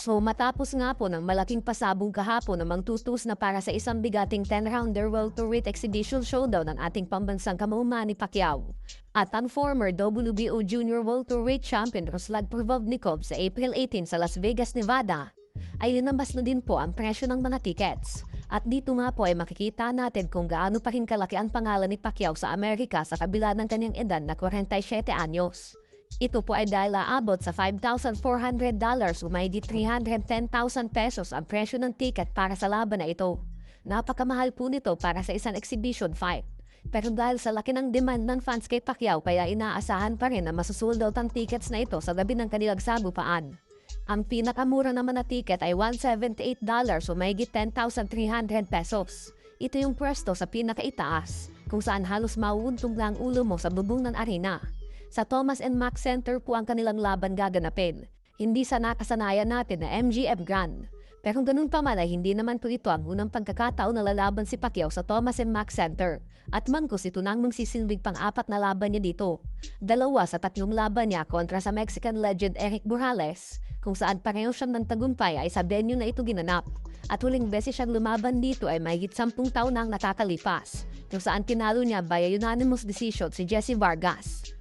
So matapos nga po ng malaking pasabog kahapon namang tustos na para sa isang bigating 10-rounder welterweight exhibition showdown ng ating pambansang kamao Manny Pacquiao at ang former WBO junior welterweight champion Ruslag Purvovnikov sa April 18 sa Las Vegas, Nevada, ay linabas na din po ang presyo ng mga tickets. At dito nga po ay makikita natin kung gaano pa rin kalaki ang pangalan ni Pacquiao sa Amerika sa kabila ng kanyang edad na 47 anyos. Ito po ay dahil aabot sa $5,400 o mahigit 310,000 pesos ang presyo ng ticket para sa laban na ito. Napakamahal po nito para sa isang exhibition fight. Pero dahil sa laki ng demand ng fans kay Pacquiao kaya inaasahan pa rin na masusold out ang tickets na ito sa gabi ng kanilang sagupaan. Ang pinakamura naman na ticket ay $178 o mahigit 10,300 pesos. Ito yung pwesto sa pinakaitaas kung saan halos mauuntong lang ulo mo sa bubong ng arena. Sa Thomas and Mack Center po ang kanilang laban gaganapin. Hindi sa nakasanayan natin na MGF Grand. Pero ganun pa man ay hindi naman po ito ang unang pagkakataon na lalaban si Pacquiao sa Thomas and Mack Center. At mangkos ito nang magsisilbig pang-apat na laban niya dito. 2 sa 3 laban niya kontra sa Mexican legend Eric Morales, kung saan pareho siyang ng tagumpay ay sa venue na ito ginanap. At huling beses siyang lumaban dito ay mahigit 10 taon na ang nakakalipas, kung saan tinalo niya by unanimous decision si Jesse Vargas.